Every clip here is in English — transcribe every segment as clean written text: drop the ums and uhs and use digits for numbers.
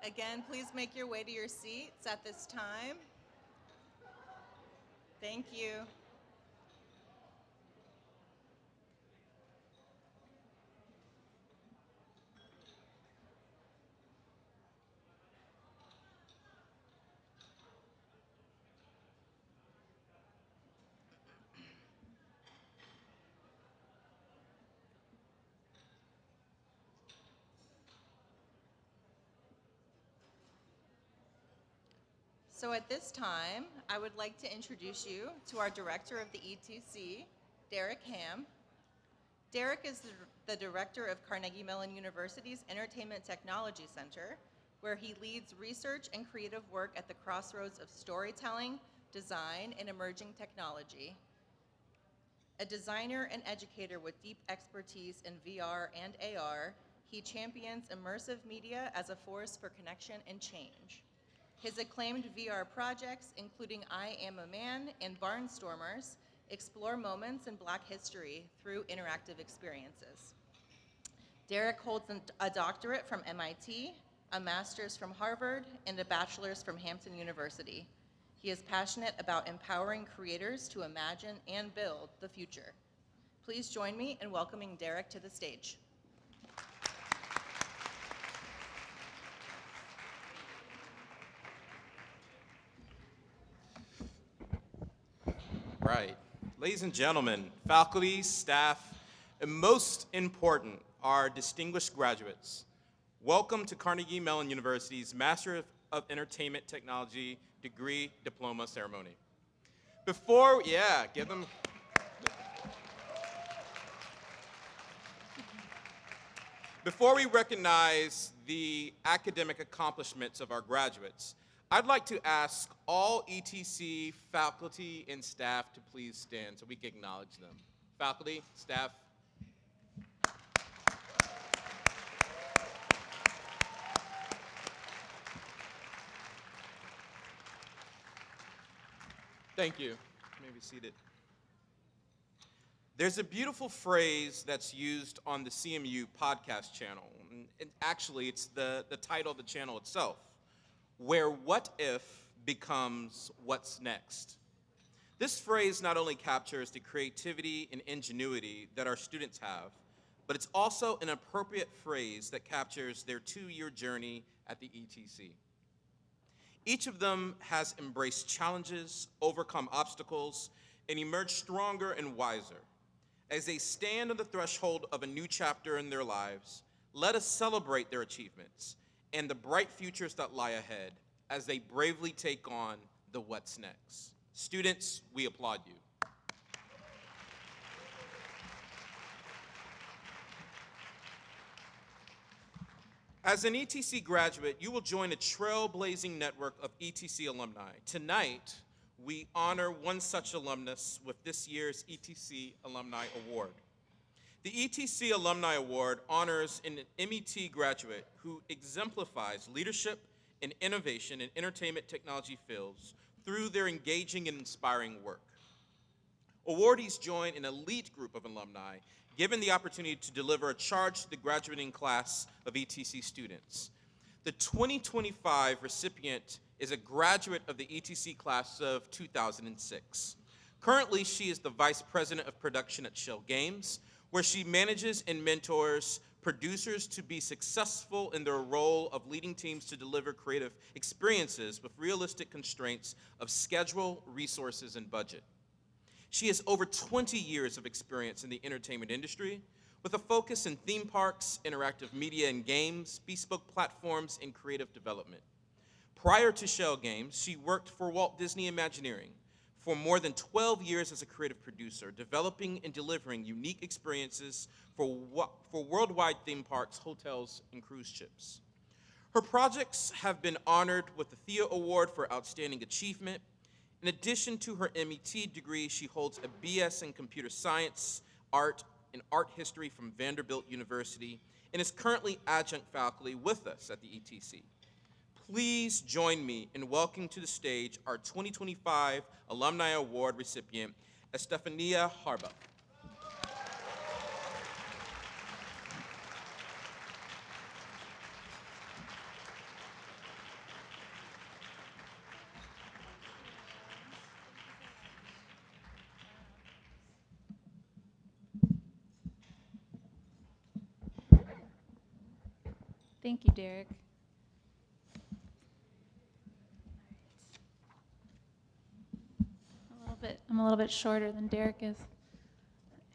Again, please make your way to your seats at this time. Thank you. So at this time, I would like to introduce you to our director of the ETC, Derek Ham. Derek is the director of Carnegie Mellon University's Entertainment Technology Center, where he leads research and creative work at the crossroads of storytelling, design, and emerging technology. A designer and educator with deep expertise in VR and AR, he champions immersive media as a force for connection and change. His acclaimed VR projects, including I Am a Man and Barnstormers, explore moments in Black history through interactive experiences. Derek holds a doctorate from MIT, a master's from Harvard, and a bachelor's from Hampton University. He is passionate about empowering creators to imagine and build the future. Please join me in welcoming Derek to the stage. Right. Ladies and gentlemen, faculty, staff, and most important, our distinguished graduates, welcome to Carnegie Mellon University's Master of Entertainment Technology Degree Diploma Ceremony. Before we recognize the academic accomplishments of our graduates, I'd like to ask all ETC faculty and staff to please stand so we can acknowledge them. Faculty, staff. Thank you. You may be seated. There's a beautiful phrase that's used on the CMU podcast channel, and actually it's the title of the channel itself, where what if becomes what's next. This phrase not only captures the creativity and ingenuity that our students have, but it's also an appropriate phrase that captures their 2-year journey at the ETC. Each of them has embraced challenges, overcome obstacles, and emerged stronger and wiser. As they stand on the threshold of a new chapter in their lives, let us celebrate their achievements and the bright futures that lie ahead as they bravely take on the what's next. Students, we applaud you. As an ETC graduate, you will join a trailblazing network of ETC alumni. Tonight, we honor one such alumnus with this year's ETC Alumni Award. The ETC Alumni Award honors an MET graduate who exemplifies leadership and innovation in entertainment technology fields through their engaging and inspiring work. Awardees join an elite group of alumni given the opportunity to deliver a charge to the graduating class of ETC students. The 2025 recipient is a graduate of the ETC class of 2006. Currently, she is the Vice President of Production at Shell Games, where she manages and mentors producers to be successful in their role of leading teams to deliver creative experiences with realistic constraints of schedule, resources, and budget. She has over 20 years of experience in the entertainment industry, with a focus in theme parks, interactive media and games, bespoke platforms, and creative development. Prior to Shell Games, she worked for Walt Disney Imagineering for more than 12 years as a creative producer, developing and delivering unique experiences for worldwide theme parks, hotels, and cruise ships. Her projects have been honored with the Thea Award for Outstanding Achievement. In addition to her MET degree, she holds a BS in Computer Science, Art, and Art History from Vanderbilt University, and is currently adjunct faculty with us at the ETC. Please join me in welcoming to the stage our 2025 Alumni Award recipient, Estefania Harbuck. Thank you, Derek. I'm a little bit shorter than Derek is.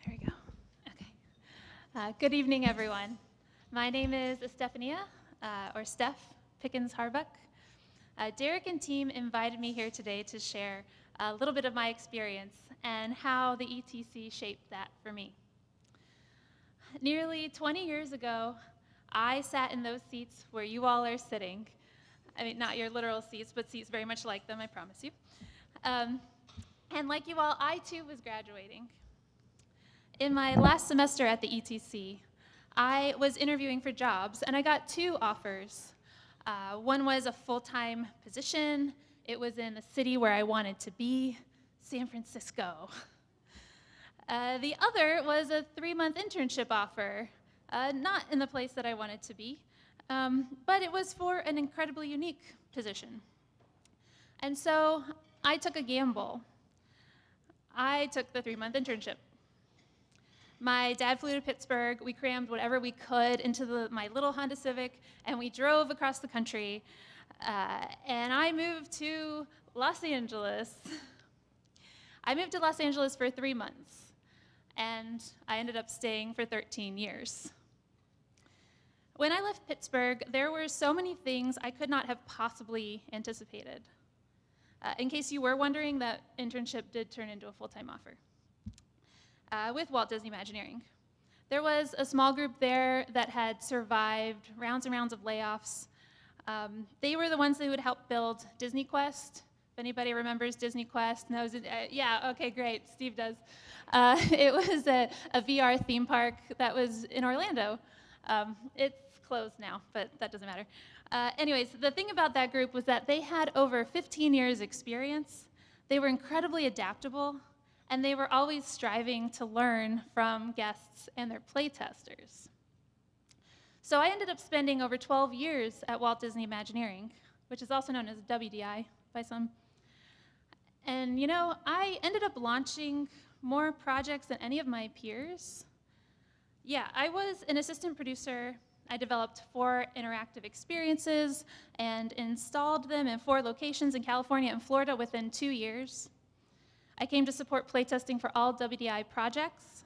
There we go. Okay. Good evening, everyone. My name is Estefania, or Steph Pickens Harbuck. Derek and team invited me here today to share a little bit of my experience and how the ETC shaped that for me. Nearly 20 years ago, I sat in those seats where you all are sitting. I mean, not your literal seats, but seats very much like them, I promise you. And like you all, I too was graduating. In my last semester at the ETC, I was interviewing for jobs, and I got 2 offers. One was a full-time position. It was in the city where I wanted to be, San Francisco. The other was a 3-month internship offer, not in the place that I wanted to be, but it was for an incredibly unique position. And so I took a gamble. I took the 3-month internship. My dad flew to Pittsburgh. We crammed whatever we could into my little Honda Civic, and we drove across the country. And I moved to Los Angeles. I moved to Los Angeles for 3 months, and I ended up staying for 13 years. When I left Pittsburgh, there were so many things I could not have possibly anticipated. In case you were wondering, that internship did turn into a full-time offer with Walt Disney Imagineering. There was a small group there that had survived rounds and rounds of layoffs. They were the ones who would help build Disney Quest. If anybody remembers Disney Quest, knows it. Yeah, okay, great, Steve does. It was a VR theme park that was in Orlando. It's closed now, but that doesn't matter. Anyways, the thing about that group was that they had over 15 years experience. They were incredibly adaptable, and they were always striving to learn from guests and their playtesters. So I ended up spending over 12 years at Walt Disney Imagineering, which is also known as WDI by some. And you know, I ended up launching more projects than any of my peers. Yeah, I was an assistant producer. I developed 4 interactive experiences and installed them in 4 locations in California and Florida within 2 years. I came to support playtesting for all WDI projects.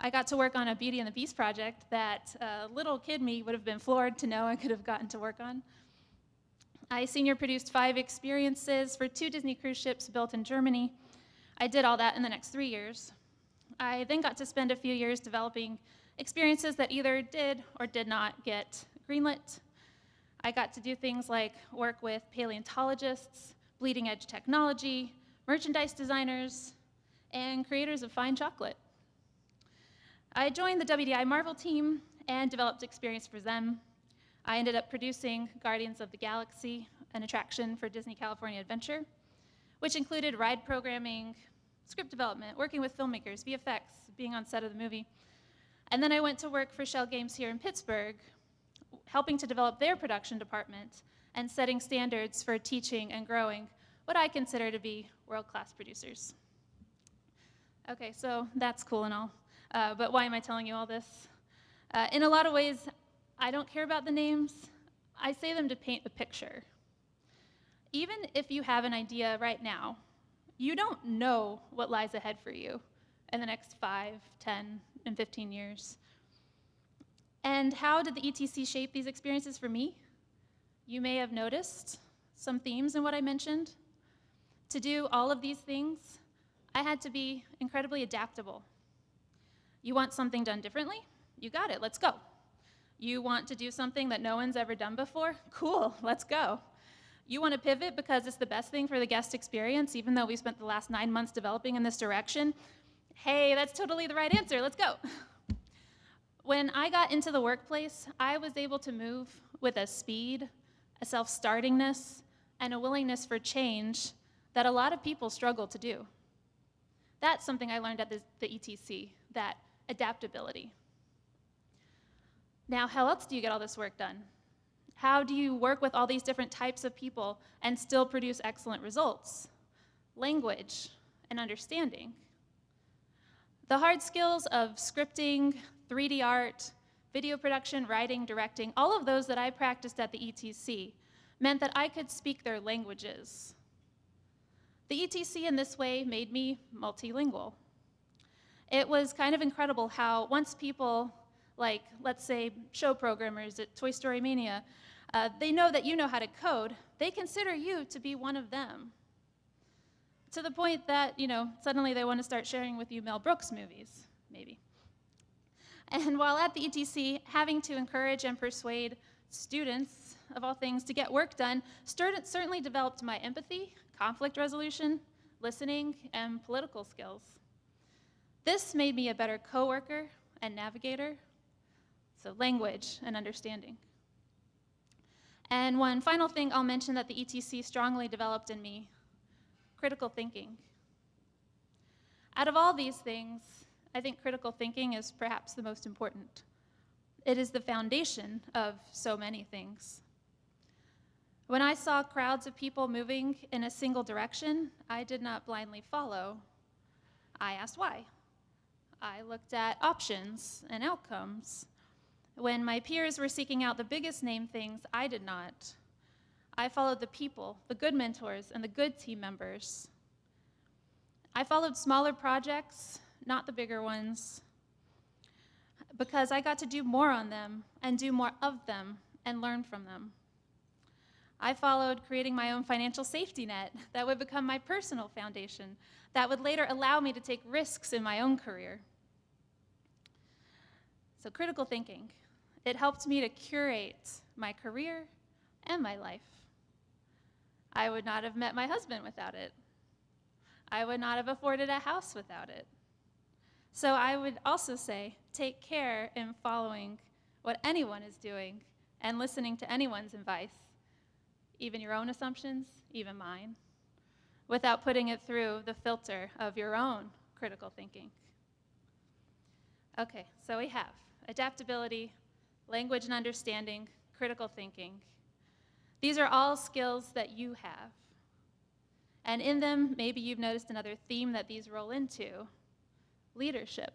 I got to work on a Beauty and the Beast project that little kid me would have been floored to know I could have gotten to work on. I senior produced 5 experiences for 2 Disney cruise ships built in Germany. I did all that in the next 3 years. I then got to spend a few years developing experiences that either did or did not get greenlit. I got to do things like work with paleontologists, bleeding edge technology, merchandise designers, and creators of fine chocolate. I joined the WDI Marvel team and developed experience for them. I ended up producing Guardians of the Galaxy, an attraction for Disney California Adventure, which included ride programming, script development, working with filmmakers, VFX, being on set of the movie. And then I went to work for Shell Games here in Pittsburgh, helping to develop their production department and setting standards for teaching and growing what I consider to be world-class producers. Okay, so that's cool and all, but why am I telling you all this? In a lot of ways, I don't care about the names. I say them to paint a picture. Even if you have an idea right now, you don't know what lies ahead for you in the next 5, 10, and 15 years. And how did the ETC shape these experiences for me? You may have noticed some themes in what I mentioned. To do all of these things, I had to be incredibly adaptable. You want something done differently? You got it, let's go. You want to do something that no one's ever done before? Cool, let's go. You want to pivot because it's the best thing for the guest experience, even though we spent the last 9 months developing in this direction? Hey, that's totally the right answer, let's go. When I got into the workplace, I was able to move with a speed, a self-startingness, and a willingness for change that a lot of people struggle to do. That's something I learned at the ETC, that adaptability. Now, how else do you get all this work done? How do you work with all these different types of people and still produce excellent results? Language and understanding. The hard skills of scripting, 3D art, video production, writing, directing, all of those that I practiced at the ETC meant that I could speak their languages. The ETC in this way made me multilingual. It was kind of incredible how once people, like, let's say, show programmers at Toy Story Mania, they know that you know how to code, they consider you to be one of them. To the point that, suddenly they want to start sharing with you Mel Brooks movies, maybe. And while at the ETC, having to encourage and persuade students, of all things, to get work done, certainly developed my empathy, conflict resolution, listening, and political skills. This made me a better coworker and navigator, so language and understanding. And one final thing I'll mention that the ETC strongly developed in me, critical thinking. Out of all these things, I think critical thinking is perhaps the most important. It is the foundation of so many things. When I saw crowds of people moving in a single direction, I did not blindly follow. I asked why. I looked at options and outcomes. When my peers were seeking out the biggest name things, I did not. I followed the people, the good mentors, and the good team members. I followed smaller projects, not the bigger ones, because I got to do more on them and do more of them and learn from them. I followed creating my own financial safety net that would become my personal foundation, that would later allow me to take risks in my own career. So critical thinking, it helped me to curate my career and my life. I would not have met my husband without it. I would not have afforded a house without it. So I would also say, take care in following what anyone is doing and listening to anyone's advice, even your own assumptions, even mine, without putting it through the filter of your own critical thinking. Okay, so we have adaptability, language and understanding, critical thinking. These are all skills that you have. And in them, maybe you've noticed another theme that these roll into, leadership.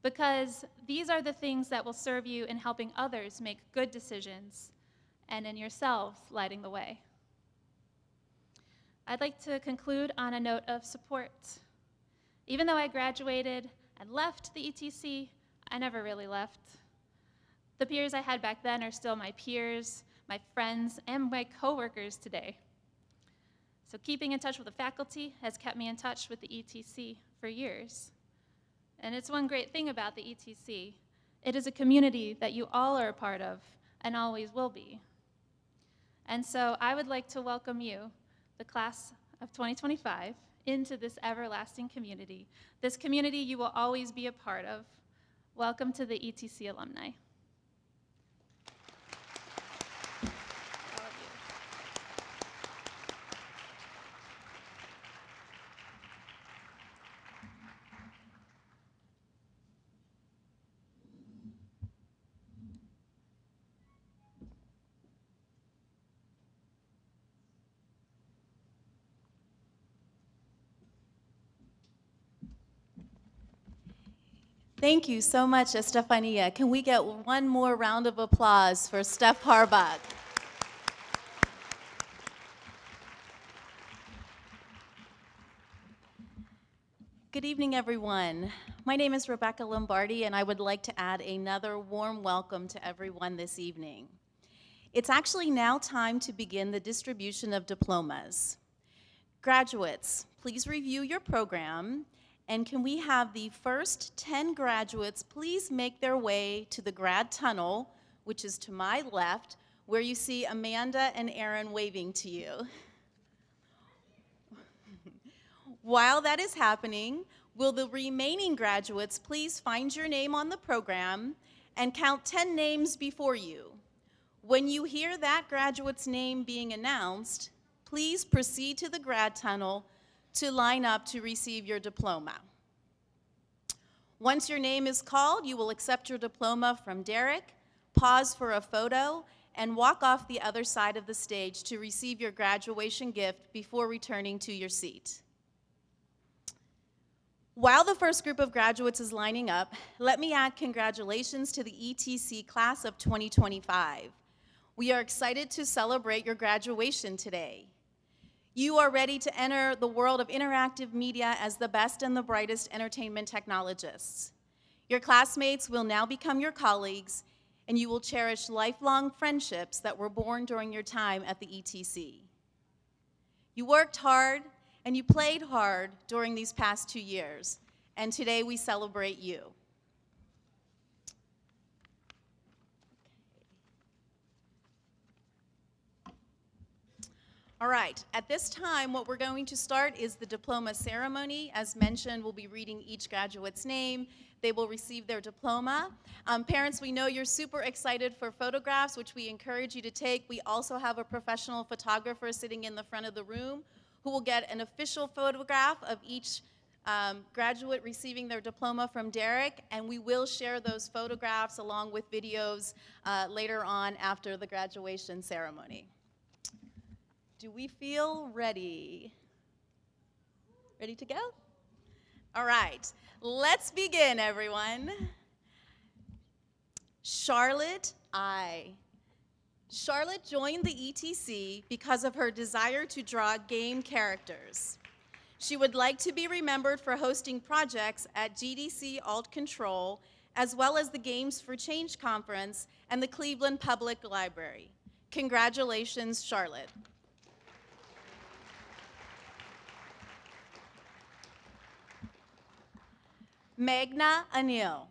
Because these are the things that will serve you in helping others make good decisions and in yourself lighting the way. I'd like to conclude on a note of support. Even though I graduated and left the ETC, I never really left. The peers I had back then are still my peers, my friends, and my coworkers today. So keeping in touch with the faculty has kept me in touch with the ETC for years. And it's one great thing about the ETC. It is a community that you all are a part of and always will be. And so I would like to welcome you, the class of 2025, into this everlasting community. This community you will always be a part of. Welcome to the ETC alumni. Thank you so much, Estefania. Can we get one more round of applause for Steph Harbuck? Good evening, everyone. My name is Rebecca Lombardi, and I would like to add another warm welcome to everyone this evening. It's actually now time to begin the distribution of diplomas. Graduates, please review your program. And can we have the first 10 graduates please make their way to the grad tunnel, which is to my left, where you see Amanda and Aaron waving to you. While that is happening, will the remaining graduates please find your name on the program and count 10 names before you. When you hear that graduate's name being announced, please proceed to the grad tunnel to line up to receive your diploma. Once your name is called, you will accept your diploma from Derek, pause for a photo, and walk off the other side of the stage to receive your graduation gift before returning to your seat. While the first group of graduates is lining up, let me add congratulations to the ETC class of 2025. We are excited to celebrate your graduation today. You are ready to enter the world of interactive media as the best and the brightest entertainment technologists. Your classmates will now become your colleagues, and you will cherish lifelong friendships that were born during your time at the ETC. You worked hard and you played hard during these past 2 years, and today we celebrate you. All right, at this time, what we're going to start is the diploma ceremony. As mentioned, we'll be reading each graduate's name. They will receive their diploma. Parents, we know you're super excited for photographs, which we encourage you to take. We also have a professional photographer sitting in the front of the room who will get an official photograph of each graduate receiving their diploma from Derek, and we will share those photographs along with videos later on after the graduation ceremony. Do we feel ready? Ready to go? All right, let's begin, everyone. Charlotte I. Charlotte joined the ETC because of her desire to draw game characters. She would like to be remembered for hosting projects at GDC Alt Control, as well as the Games for Change Conference and the Cleveland Public Library. Congratulations, Charlotte. Meghna Anil.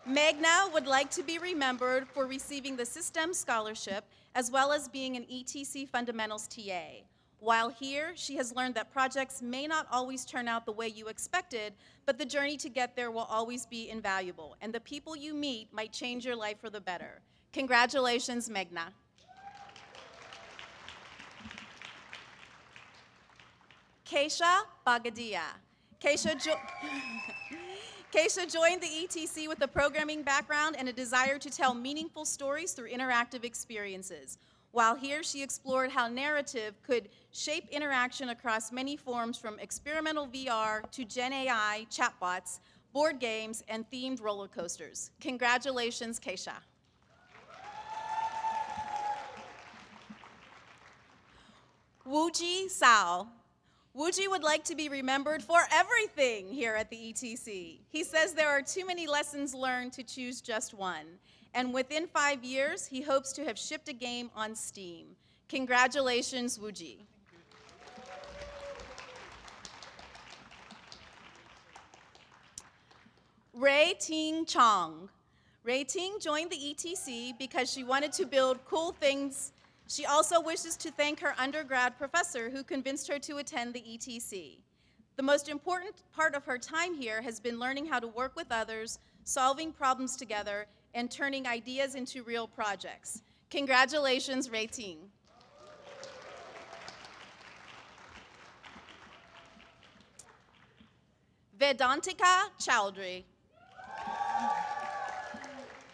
Meghna would like to be remembered for receiving the SYSTEM Scholarship as well as being an ETC Fundamentals TA. While here, she has learned that projects may not always turn out the way you expected, but the journey to get there will always be invaluable, and the people you meet might change your life for the better. Congratulations, Meghna. Keisha Bagadia. Keisha joined the ETC with a programming background and a desire to tell meaningful stories through interactive experiences. While here, she explored how narrative could shape interaction across many forms, from experimental VR to Gen AI, chatbots, board games, and themed roller coasters. Congratulations, Keisha. Wuji Sao. Wuji would like to be remembered for everything here at the ETC. He says there are too many lessons learned to choose just one. And within 5 years, he hopes to have shipped a game on Steam. Congratulations, Wuji. Ray Ting Chong. Ray Ting joined the ETC because she wanted to build cool things. She also wishes to thank her undergrad professor who convinced her to attend the ETC. The most important part of her time here has been learning how to work with others, solving problems together, and turning ideas into real projects. Congratulations, Ray Ting. Vedantika Chowdhury.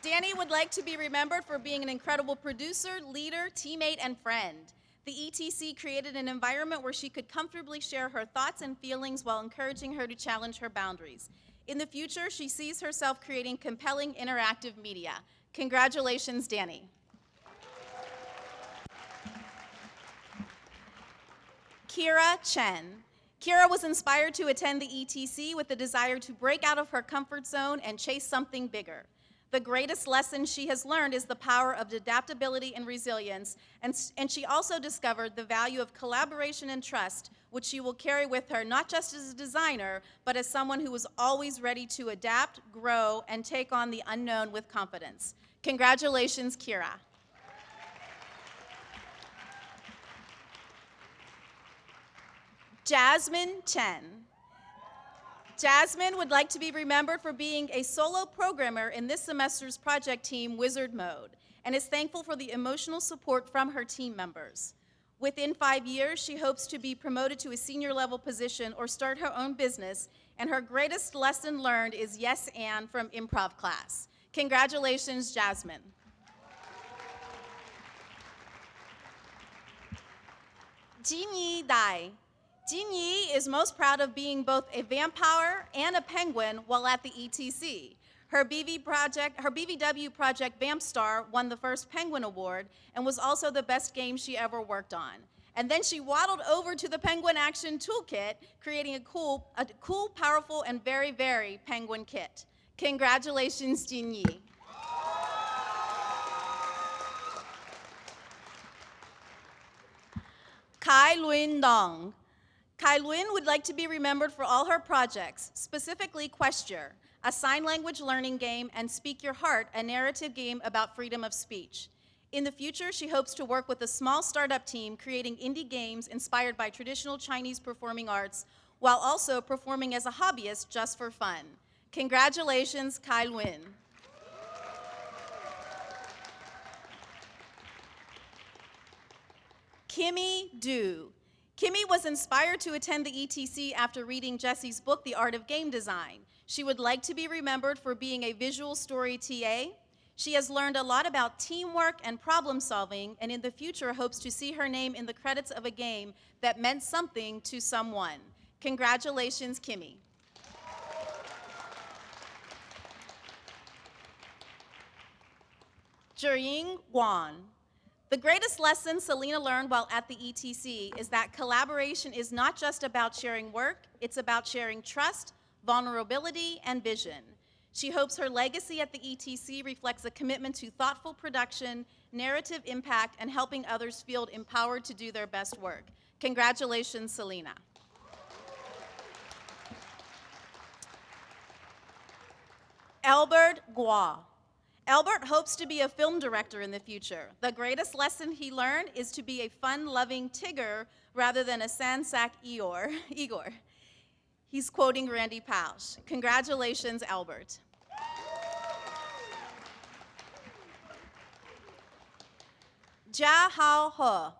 Danny would like to be remembered for being an incredible producer, leader, teammate, and friend. The ETC created an environment where she could comfortably share her thoughts and feelings while encouraging her to challenge her boundaries. In the future, she sees herself creating compelling interactive media. Congratulations, Danny. Kira Chen. Kira was inspired to attend the ETC with the desire to break out of her comfort zone and chase something bigger. The greatest lesson she has learned is the power of adaptability and resilience, and she also discovered the value of collaboration and trust, which she will carry with her not just as a designer, but as someone who is always ready to adapt, grow, and take on the unknown with confidence. Congratulations, Kira. Jasmine Chen. Jasmine would like to be remembered for being a solo programmer in this semester's project team, Wizard Mode, and is thankful for the emotional support from her team members. Within 5 years, she hopes to be promoted to a senior level position or start her own business, and her greatest lesson learned is yes and from improv class. Congratulations, Jasmine. Jimmy Dai. Jin Yi is most proud of being both a vampire and a penguin while at the ETC. Her BVW project Vamp Star won the first Penguin Award and was also the best game she ever worked on. And then she waddled over to the Penguin Action Toolkit, creating a cool, powerful, and very, very penguin kit. Congratulations, Jin Yi. Kai Luin Dong. Kai Luin would like to be remembered for all her projects, specifically Question, a sign language learning game, and Speak Your Heart, a narrative game about freedom of speech. In the future, she hopes to work with a small startup team creating indie games inspired by traditional Chinese performing arts, while also performing as a hobbyist just for fun. Congratulations, Kai Luin. Kimmy Du. Kimmy was inspired to attend the ETC after reading Jesse's book, The Art of Game Design. She would like to be remembered for being a visual story TA. She has learned a lot about teamwork and problem solving, and in the future hopes to see her name in the credits of a game that meant something to someone. Congratulations, Kimmy. Zhiying Guan. The greatest lesson Selena learned while at the ETC is that collaboration is not just about sharing work, it's about sharing trust, vulnerability, and vision. She hopes her legacy at the ETC reflects a commitment to thoughtful production, narrative impact, and helping others feel empowered to do their best work. Congratulations, Selena. Albert Gua. Albert hopes to be a film director in the future. The greatest lesson he learned is to be a fun-loving Tigger rather than a Sansak Igor. He's quoting Randy Pausch. Congratulations, Albert. Jia Hao He.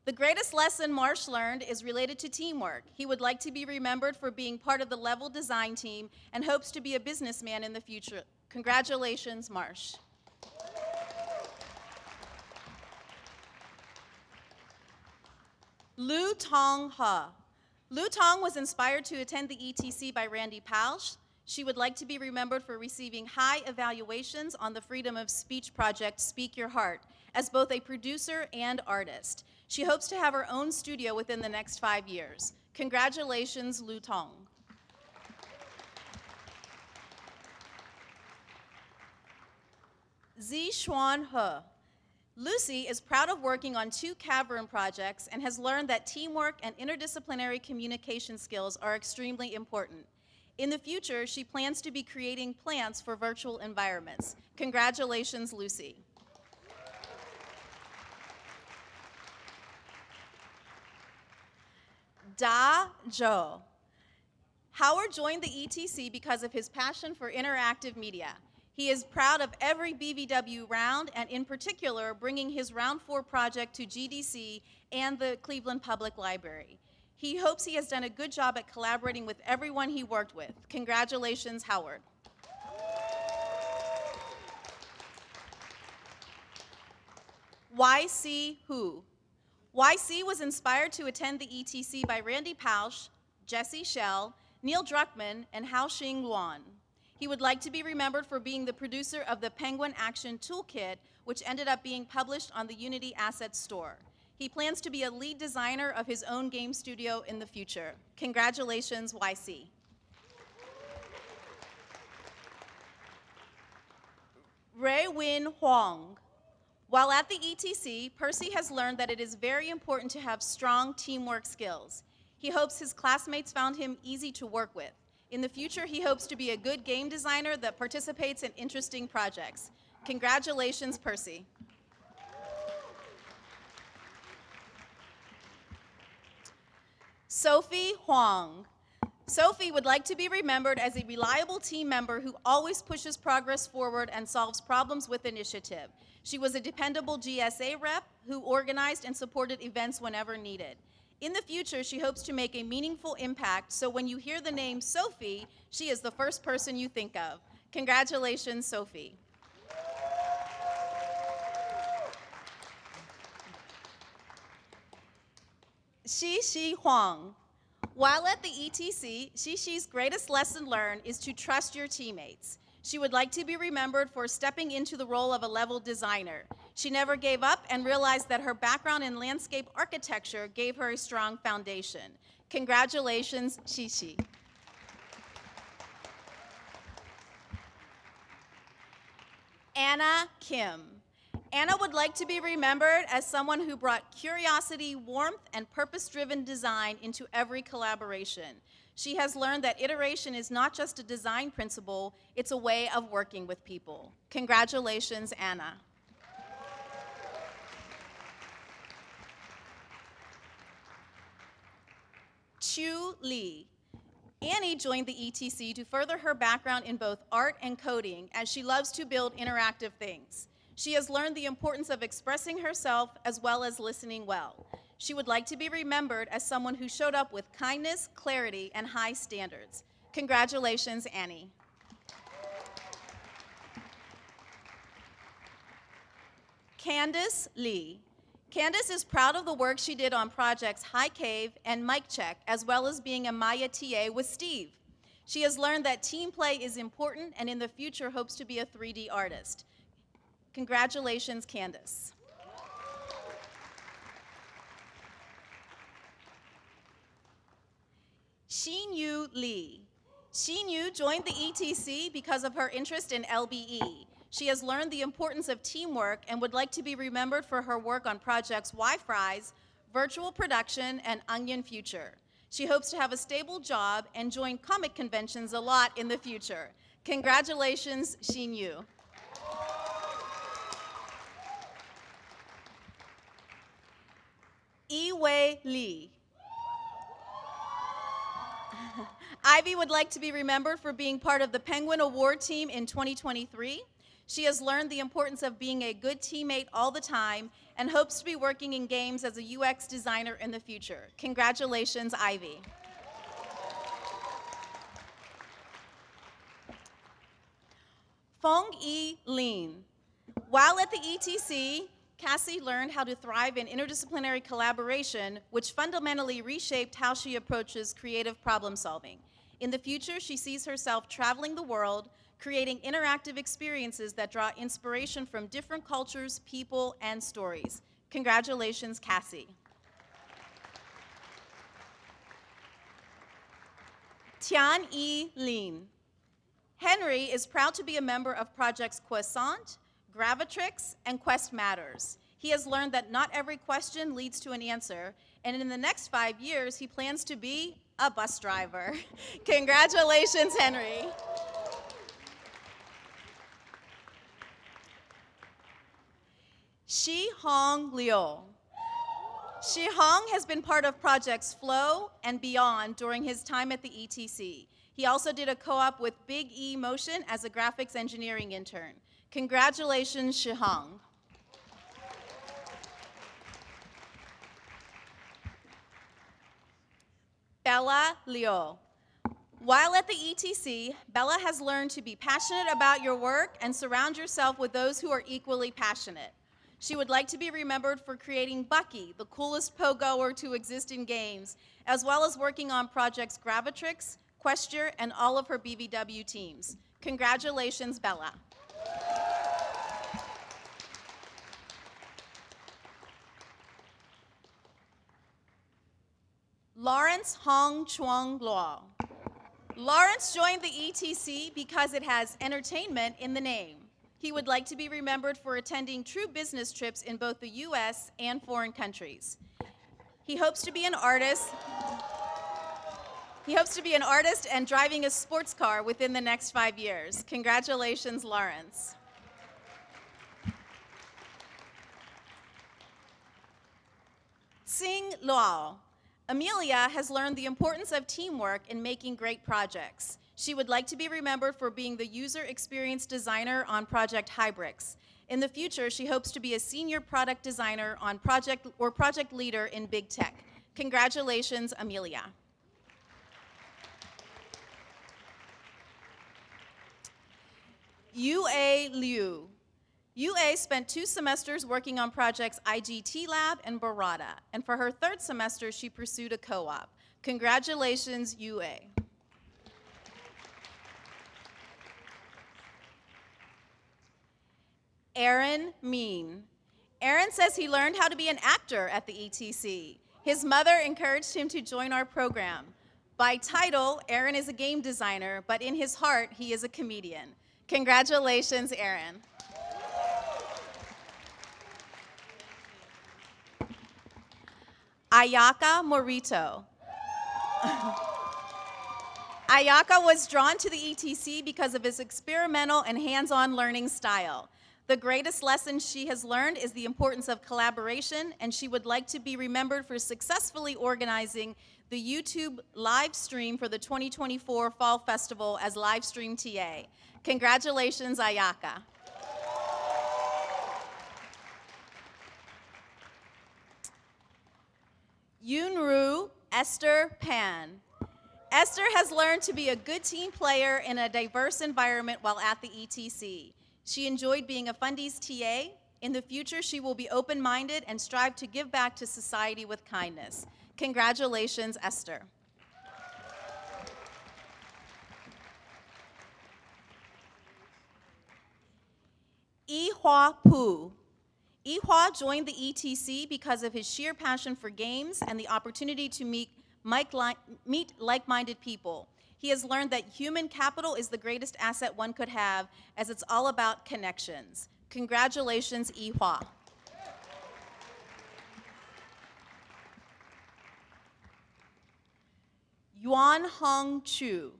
The greatest lesson Marsh learned is related to teamwork. He would like to be remembered for being part of the level design team and hopes to be a businessman in the future. Congratulations, Marsh. Lu Tong He. Lu Tong was inspired to attend the ETC by Randy Pausch. She would like to be remembered for receiving high evaluations on the freedom of speech project Speak Your Heart as both a producer and artist. She hopes to have her own studio within the next 5 years. Congratulations, Lu Tong. Zi Xuan He. Lucy is proud of working on 2 cavern projects and has learned that teamwork and interdisciplinary communication skills are extremely important. In the future, she plans to be creating plants for virtual environments. Congratulations, Lucy. Da Zhou. Howard joined the ETC because of his passion for interactive media. He is proud of every BVW round, and in particular, bringing his Round 4 project to GDC and the Cleveland Public Library. He hopes he has done a good job at collaborating with everyone he worked with. Congratulations, Howard. YC Hu. YC was inspired to attend the ETC by Randy Pausch, Jesse Schell, Neil Druckmann, and Hao-Xing Luan. He would like to be remembered for being the producer of the Penguin Action Toolkit, which ended up being published on the Unity Assets Store. He plans to be a lead designer of his own game studio in the future. Congratulations, YC. Ray Win Huang. While at the ETC, Percy has learned that it is very important to have strong teamwork skills. He hopes his classmates found him easy to work with. In the future, he hopes to be a good game designer that participates in interesting projects. Congratulations, Percy. Sophie Huang. Sophie would like to be remembered as a reliable team member who always pushes progress forward and solves problems with initiative. She was a dependable GSA rep who organized and supported events whenever needed. In the future, she hopes to make a meaningful impact, so when you hear the name Sophie, she is the first person you think of. Congratulations, Sophie. Xi Huang. While at the ETC, Shishi's greatest lesson learned is to trust your teammates. She would like to be remembered for stepping into the role of a level designer. She never gave up and realized that her background in landscape architecture gave her a strong foundation. Congratulations, Shishi. Anna Kim. Anna would like to be remembered as someone who brought curiosity, warmth, and purpose-driven design into every collaboration. She has learned that iteration is not just a design principle, it's a way of working with people. Congratulations, Anna. Chu Lee. Annie joined the ETC to further her background in both art and coding, as she loves to build interactive things. She has learned the importance of expressing herself as well as listening well. She would like to be remembered as someone who showed up with kindness, clarity, and high standards. Congratulations, Annie. Candace Lee. Candace is proud of the work she did on projects High Cave and Mic Check, as well as being a Maya TA with Steve. She has learned that team play is important and in the future hopes to be a 3D artist. Congratulations, Candace. Xin-Yu Lee. Xin-Yu joined the ETC because of her interest in LBE. She has learned the importance of teamwork and would like to be remembered for her work on projects Y-Fries, Virtual Production, and Onion Future. She hopes to have a stable job and join comic conventions a lot in the future. Congratulations, Xin-Yu. Yi-Wei Lee. Ivy would like to be remembered for being part of the Penguin Award team in 2023. She has learned the importance of being a good teammate all the time and hopes to be working in games as a UX designer in the future. Congratulations, Ivy. Fong-Yi Lin. While at the ETC, Cassie learned how to thrive in interdisciplinary collaboration, which fundamentally reshaped how she approaches creative problem solving. In the future, she sees herself traveling the world, creating interactive experiences that draw inspiration from different cultures, people, and stories. Congratulations, Cassie. Tian-Yi Lin. Henry is proud to be a member of projects Croissant, Gravitrix, and Quest Matters. He has learned that not every question leads to an answer, and in the next 5 years, he plans to be a bus driver. Congratulations, Henry. Shi-Hong Liu. Shi-Hong has been part of projects Flow and Beyond during his time at the ETC. He also did a co-op with Big E Motion as a graphics engineering intern. Congratulations, Shi-Hong. Bella Liu. While at the ETC, Bella has learned to be passionate about your work and surround yourself with those who are equally passionate. She would like to be remembered for creating Bucky, the coolest pogoer to exist in games, as well as working on projects Gravitrix, Questure, and all of her BVW teams. Congratulations, Bella. Lawrence Hong Chuang Luo. Lawrence joined the ETC because it has entertainment in the name. He would like to be remembered for attending true business trips in both the US and foreign countries. He hopes to be an artist. And driving a sports car within the next 5 years. Congratulations, Lawrence. Tsing Luo. Amelia has learned the importance of teamwork in making great projects. She would like to be remembered for being the user experience designer on Project Hybrix. In the future, she hopes to be a senior product designer on project leader in big tech. Congratulations, Amelia. Yue Liu. Yue spent 2 semesters working on projects IGT Lab and Barada, and for her 3rd semester, she pursued a co-op. Congratulations, UA. Aaron Mean. Aaron says he learned how to be an actor at the ETC. His mother encouraged him to join our program. By title, Aaron is a game designer, but in his heart, he is a comedian. Congratulations, Aaron. Ayaka Morito. Ayaka was drawn to the ETC because of his experimental and hands-on learning style. The greatest lesson she has learned is the importance of collaboration, and she would like to be remembered for successfully organizing the YouTube live stream for the 2024 Fall Festival as live stream TA. Congratulations, Ayaka. Yunru Esther Pan. Esther has learned to be a good team player in a diverse environment while at the ETC. She enjoyed being a Fundies TA. In the future, she will be open-minded and strive to give back to society with kindness. Congratulations, Esther. Ihua Pu. Ihua joined the ETC because of his sheer passion for games and the opportunity to meet like-minded people. He has learned that human capital is the greatest asset one could have, as it's all about connections. Congratulations, Ihua. Yuan Hong Chu.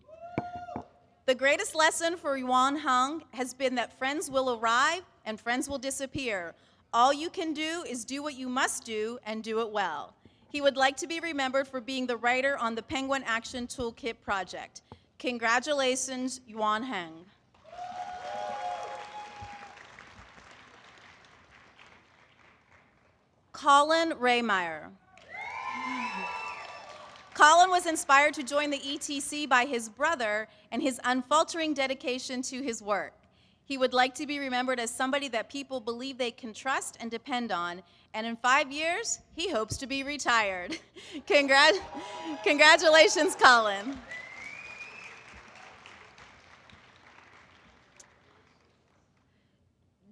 The greatest lesson for Yuan Hong has been that friends will arrive and friends will disappear. All you can do is do what you must do and do it well. He would like to be remembered for being the writer on the Penguin Action Toolkit project. Congratulations, Yuan Heng. Colin Raymeyer. Colin was inspired to join the ETC by his brother and his unfaltering dedication to his work. He would like to be remembered as somebody that people believe they can trust and depend on, and in 5 years, he hopes to be retired. Congratulations, Colin.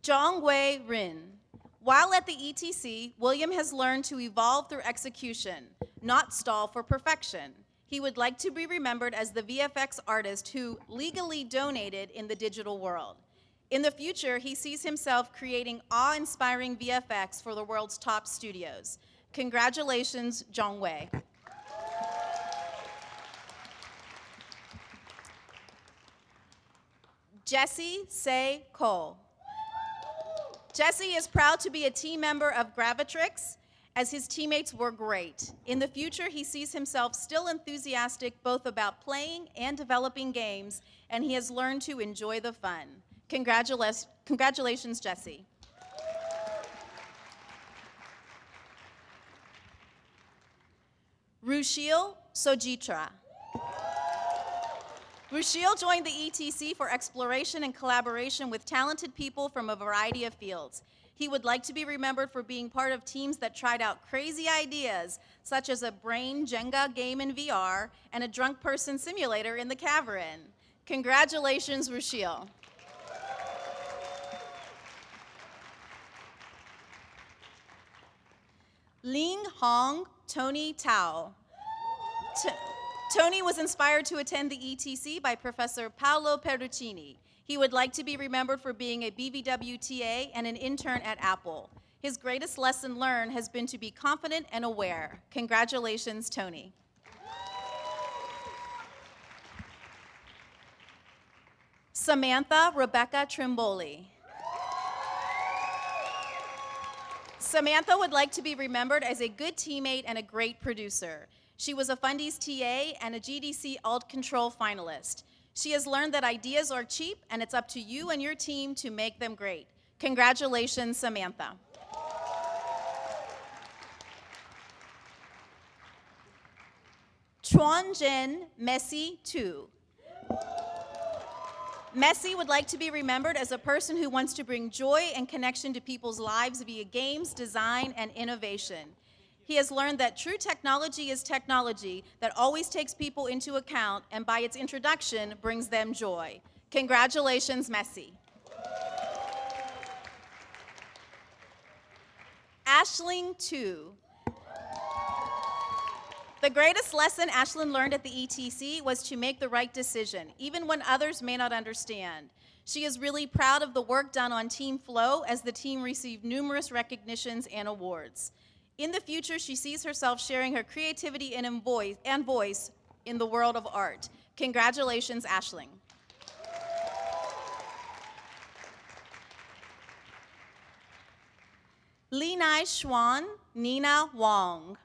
Zhongwei Rin. While at the ETC, William has learned to evolve through execution, not stall for perfection. He would like to be remembered as the VFX artist who legally donated in the digital world. In the future, he sees himself creating awe-inspiring VFX for the world's top studios. Congratulations, Zhongwei. Jesse Say Cole. Jesse is proud to be a team member of Gravitrix, as his teammates were great. In the future, he sees himself still enthusiastic both about playing and developing games, and he has learned to enjoy the fun. Congratulations, Jesse. Rushil Sojitra. Rushil joined the ETC for exploration and collaboration with talented people from a variety of fields. He would like to be remembered for being part of teams that tried out crazy ideas, such as a brain Jenga game in VR and a drunk person simulator in the cavern. Congratulations, Rushil. Ling Hong Tony Tao. Tony was inspired to attend the ETC by Professor Paolo Perruccini. He would like to be remembered for being a BVW TA and an intern at Apple. His greatest lesson learned has been to be confident and aware. Congratulations, Tony. Samantha Rebecca Trimboli. Samantha would like to be remembered as a good teammate and a great producer. She was a Fundies TA and a GDC Alt Control finalist. She has learned that ideas are cheap and it's up to you and your team to make them great. Congratulations, Samantha. Chuanzhen Messi Tu. Messi would like to be remembered as a person who wants to bring joy and connection to people's lives via games, design, and innovation. He has learned that true technology is technology that always takes people into account and by its introduction brings them joy. Congratulations, Messi. Ashling 2. The greatest lesson Ashlyn learned at the ETC was to make the right decision, even when others may not understand. She is really proud of the work done on Team Flow as the team received numerous recognitions and awards. In the future, she sees herself sharing her creativity and voice in the world of art. Congratulations, Ashling. Linai Xuan Nina Wong.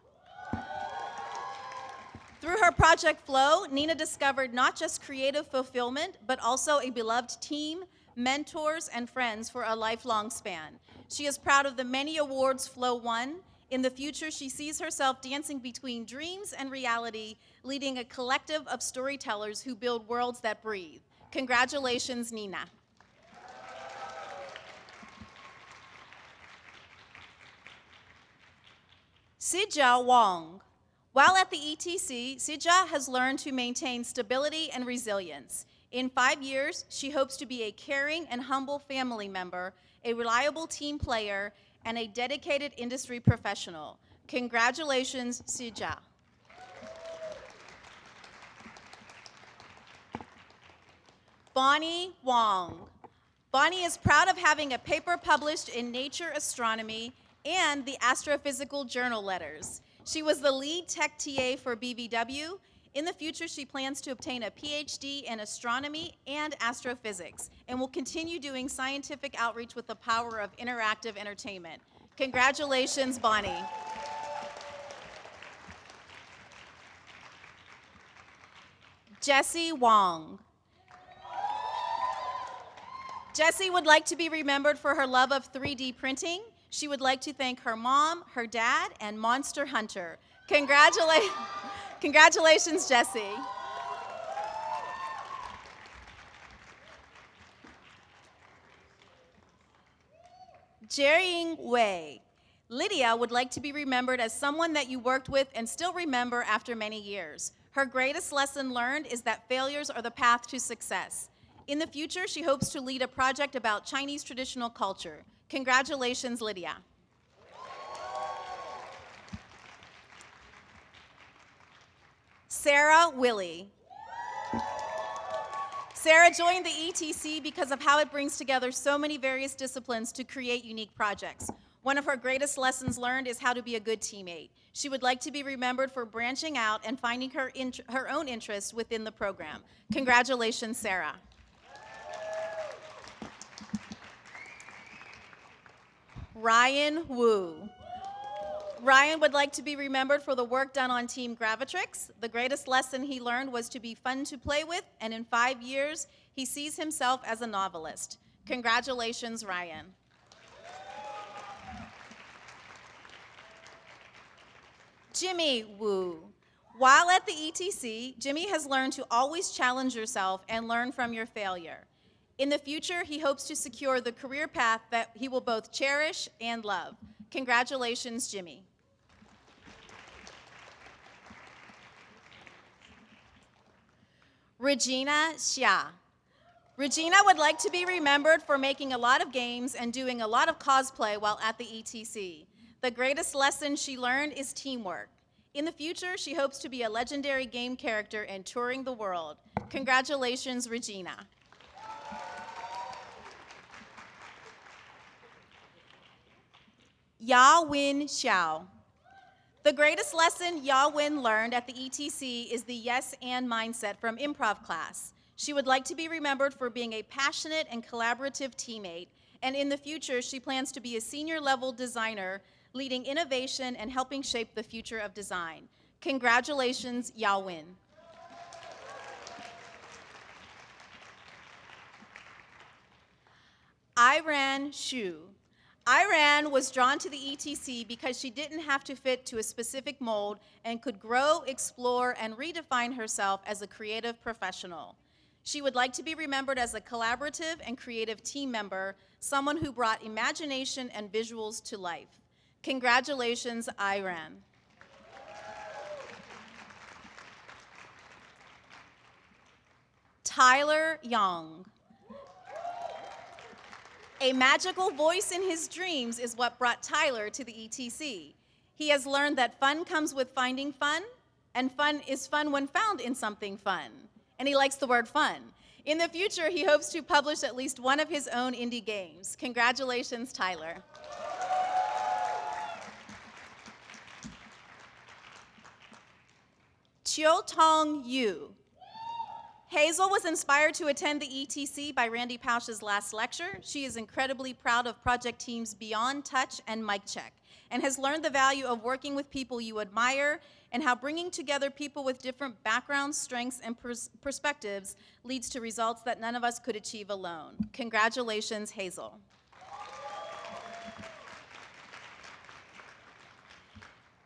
Through her project Flow, Nina discovered not just creative fulfillment, but also a beloved team, mentors, and friends for a lifelong span. She is proud of the many awards Flow won. In the future, she sees herself dancing between dreams and reality, leading a collective of storytellers who build worlds that breathe. Congratulations, Nina. Sijia Wong. While at the ETC, Sijia has learned to maintain stability and resilience. In 5 years, she hopes to be a caring and humble family member, a reliable team player, and a dedicated industry professional. Congratulations, Sijia. Bonnie Wong. Bonnie is proud of having a paper published in Nature Astronomy and the Astrophysical Journal Letters. She was the lead tech TA for BVW. In the future, she plans to obtain a PhD in astronomy and astrophysics and will continue doing scientific outreach with the power of interactive entertainment. Congratulations, Bonnie. Jessie Wong. Jessie would like to be remembered for her love of 3D printing. She would like to thank her mom, her dad, and Monster Hunter. Congratulations, Jessie. Jerrying Wei. Lydia would like to be remembered as someone that you worked with and still remember after many years. Her greatest lesson learned is that failures are the path to success. In the future, she hopes to lead a project about Chinese traditional culture. Congratulations, Lydia. Sarah Willie. Sarah joined the ETC because of how it brings together so many various disciplines to create unique projects. One of her greatest lessons learned is how to be a good teammate. She would like to be remembered for branching out and finding her own interests within the program. Congratulations, Sarah. Ryan Wu. Ryan would like to be remembered for the work done on Team Gravitrix. The greatest lesson he learned was to be fun to play with, and in 5 years, he sees himself as a novelist. Congratulations, Ryan. Jimmy Wu. While at the ETC, Jimmy has learned to always challenge yourself and learn from your failure. In the future, he hopes to secure the career path that he will both cherish and love. Congratulations, Jimmy. Regina Xia. Regina would like to be remembered for making a lot of games and doing a lot of cosplay while at the ETC. The greatest lesson she learned is teamwork. In the future, she hopes to be a legendary game character and touring the world. Congratulations, Regina. Ya-Win Xiao. The greatest lesson Ya-Win learned at the ETC is the yes and mindset from improv class. She would like to be remembered for being a passionate and collaborative teammate, and in the future, she plans to be a senior level designer, leading innovation and helping shape the future of design. Congratulations, Ya-Win. Iran Xu. Iran was drawn to the ETC because she didn't have to fit to a specific mold and could grow, explore, and redefine herself as a creative professional. She would like to be remembered as a collaborative and creative team member, someone who brought imagination and visuals to life. Congratulations, Iran. Tyler Young. A magical voice in his dreams is what brought Tyler to the ETC. He has learned that fun comes with finding fun, and fun is fun when found in something fun. And he likes the word fun. In the future, he hopes to publish at least one of his own indie games. Congratulations, Tyler. Chiu Tong Yu. Hazel was inspired to attend the ETC by Randy Pausch's last lecture. She is incredibly proud of project teams Beyond Touch and Mic Check, and has learned the value of working with people you admire and how bringing together people with different backgrounds, strengths, and perspectives leads to results that none of us could achieve alone. Congratulations, Hazel.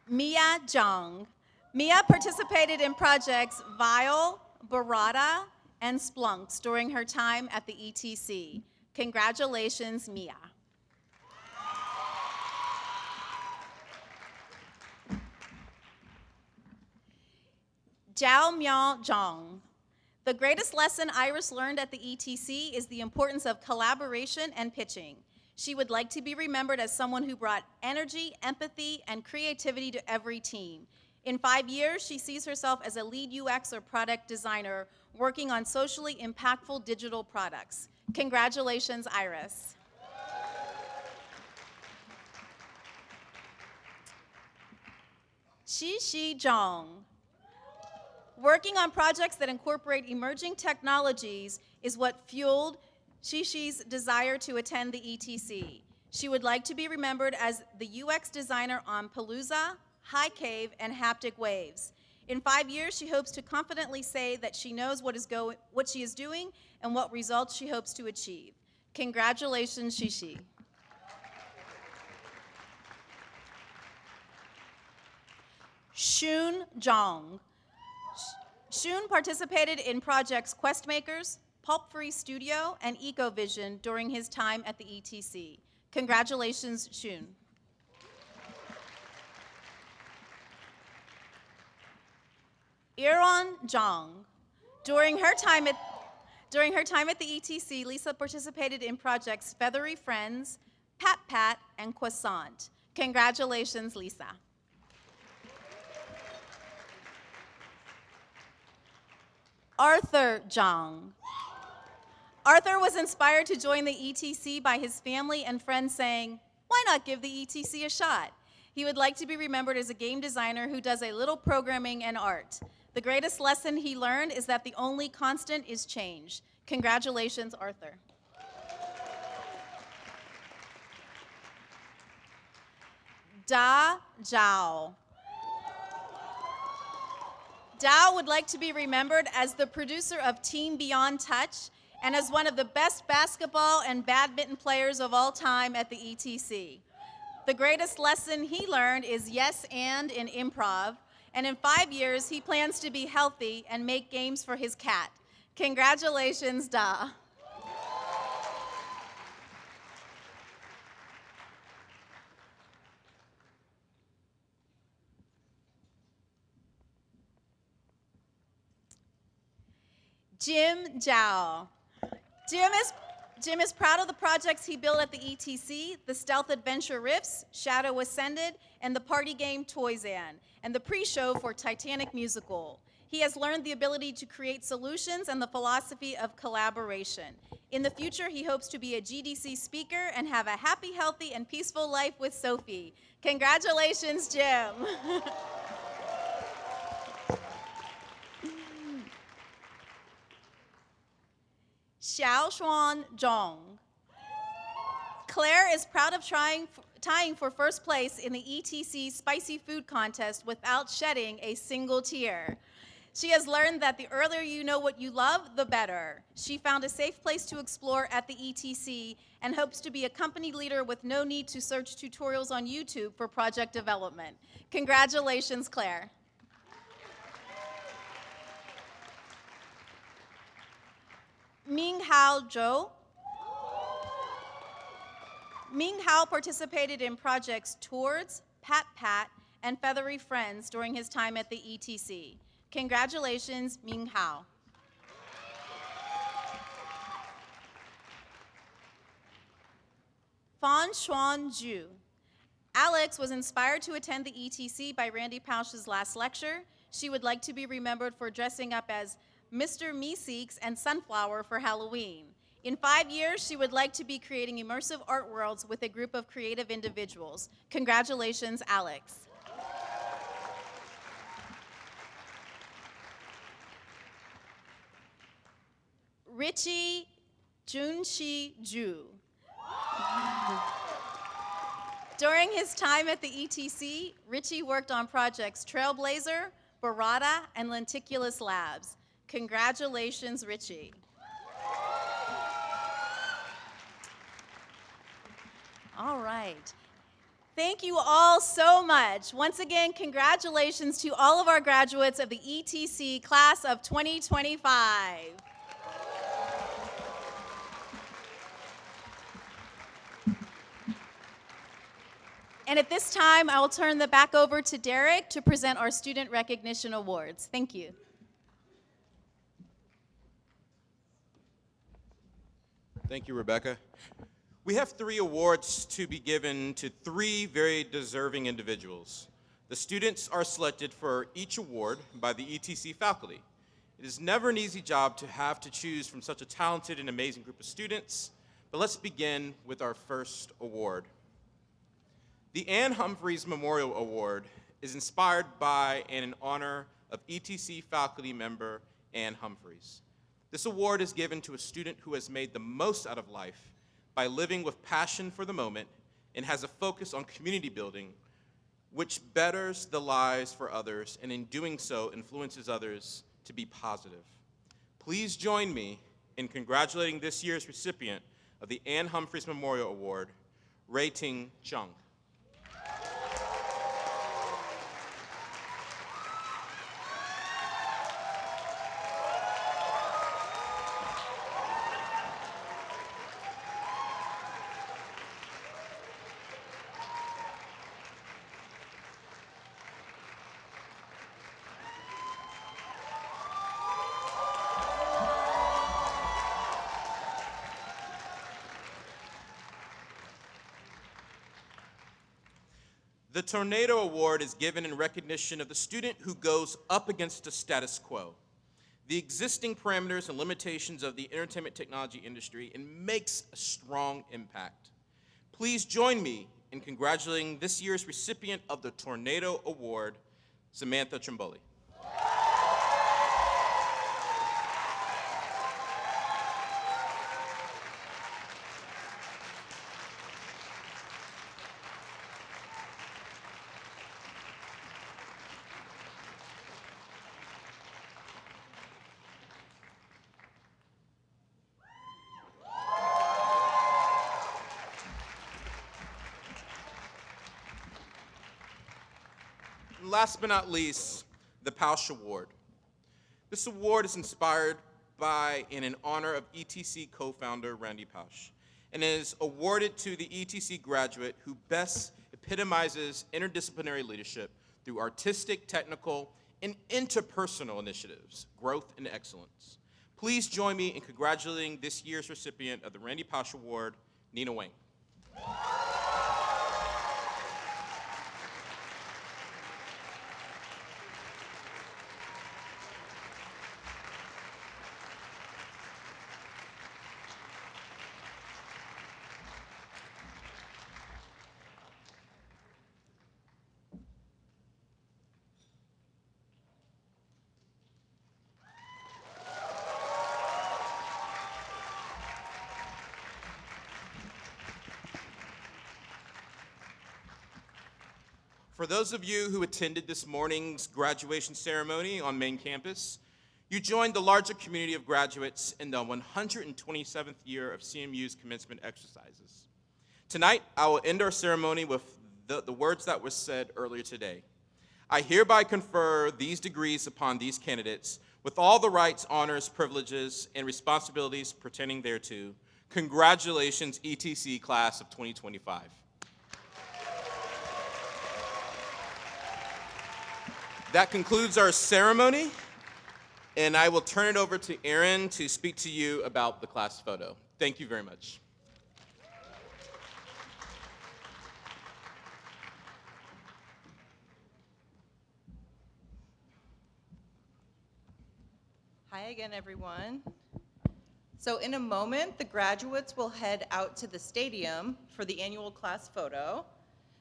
Mia Zhang. Mia participated in projects Vile, Barada, and Splunks during her time at the ETC. Congratulations, Mia. Zhao Miao Zhang. The greatest lesson Iris learned at the ETC is the importance of collaboration and pitching. She would like to be remembered as someone who brought energy, empathy, and creativity to every team. In 5 years, she sees herself as a lead UX or product designer working on socially impactful digital products. Congratulations, Iris. Xi Zhang. Working on projects that incorporate emerging technologies is what fueled Xi desire to attend the ETC. She would like to be remembered as the UX designer on Palooza, High Cave, and Haptic Waves. In 5 years, she hopes to confidently say that she knows what she is doing and what results she hopes to achieve. Congratulations, Xi. Shun Zhang. Shun participated in projects Questmakers, Pulp Free Studio, and EcoVision during his time at the ETC. Congratulations, Shun. Iron Zhang. During her time at the ETC, Lisa participated in projects Feathery Friends, Pat Pat, and Croissant. Congratulations, Lisa. Arthur Zhang. Arthur was inspired to join the ETC by his family and friends saying, "Why not give the ETC a shot?" He would like to be remembered as a game designer who does a little programming and art. The greatest lesson he learned is that the only constant is change. Congratulations, Arthur. Da Zhao. Dao would like to be remembered as the producer of Team Beyond Touch and as one of the best basketball and badminton players of all time at the ETC. The greatest lesson he learned is yes and in improv, and in 5 years, he plans to be healthy and make games for his cat. Congratulations, Da. Jim Zhao. Jim is proud of the projects he built at the ETC, the Stealth Adventure Rifts, Shadow Ascended, and the party game Toyzan, and the pre-show for Titanic Musical. He has learned the ability to create solutions and the philosophy of collaboration. In the future, he hopes to be a GDC speaker and have a happy, healthy, and peaceful life with Sophie. Congratulations, Jim. Xiaoshuan Zhong. Claire is proud of tying for first place in the ETC Spicy Food Contest without shedding a single tear. She has learned that the earlier you know what you love, the better. She found a safe place to explore at the ETC and hopes to be a company leader with no need to search tutorials on YouTube for project development. Congratulations, Claire. Minghao Zhou. Minghao participated in projects Towards, Pat Pat, and Feathery Friends during his time at the ETC. Congratulations, Minghao. Fan Xuan Zhu. Alex was inspired to attend the ETC by Randy Pausch's last lecture. She would like to be remembered for dressing up as Mr. Meeseeks and Sunflower for Halloween. In 5 years, she would like to be creating immersive art worlds with a group of creative individuals. Congratulations, Alex. Richie Junshi Ju. During his time at the ETC, Richie worked on projects Trailblazer, Barada, and Lenticulus Labs. Congratulations, Richie. All right. Thank you all so much. Once again, congratulations to all of our graduates of the ETC class of 2025. And at this time, I will turn the back over to Derek to present our Student Recognition Awards. Thank you. Thank you, Rebecca. We have 3 awards to be given to 3 very deserving individuals. The students are selected for each award by the ETC faculty. It is never an easy job to have to choose from such a talented and amazing group of students, but let's begin with our first award. The Ann Humphreys Memorial Award is inspired by and in honor of ETC faculty member Ann Humphreys. This award is given to a student who has made the most out of life by living with passion for the moment and has a focus on community building, which betters the lives for others and in doing so influences others to be positive. Please join me in congratulating this year's recipient of the Ann Humphreys Memorial Award, Rei-Ting Chung. The Tornado Award is given in recognition of the student who goes up against the status quo, the existing parameters and limitations of the entertainment technology industry, and makes a strong impact. Please join me in congratulating this year's recipient of the Tornado Award, Samantha Trimboli. Last but not least, the Pausch Award. This award is inspired by and in honor of ETC co-founder Randy Pausch, and is awarded to the ETC graduate who best epitomizes interdisciplinary leadership through artistic, technical, and interpersonal initiatives, growth, and excellence. Please join me in congratulating this year's recipient of the Randy Pausch Award, Nina Wang. For those of you who attended this morning's graduation ceremony on main campus, you joined the larger community of graduates in the 127th year of CMU's commencement exercises. Tonight, I will end our ceremony with the words that were said earlier today. I hereby confer these degrees upon these candidates with all the rights, honors, privileges, and responsibilities pertaining thereto. Congratulations, ETC class of 2025. That concludes our ceremony, and I will turn it over to Aaron to speak to you about the class photo. Thank you very much. Hi again, everyone. So in a moment, the graduates will head out to the stadium for the annual class photo.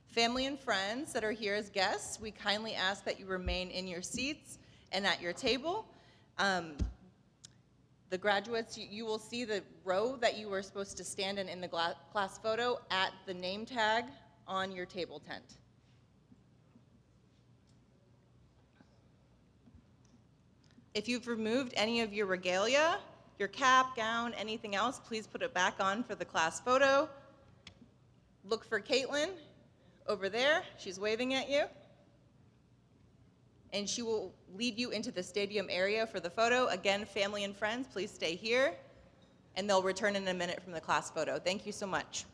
Family and friends that are here as guests, we kindly ask that you remain in your seats and at your table. The graduates, you will see the row that you were supposed to stand in the class photo at the name tag on your table tent. If you've removed any of your regalia, your cap, gown, anything else, please put it back on for the class photo. Look for Caitlin over there. She's waving at you. And she will lead you into the stadium area for the photo. Again, family and friends, please stay here. And they'll return in a minute from the class photo. Thank you so much.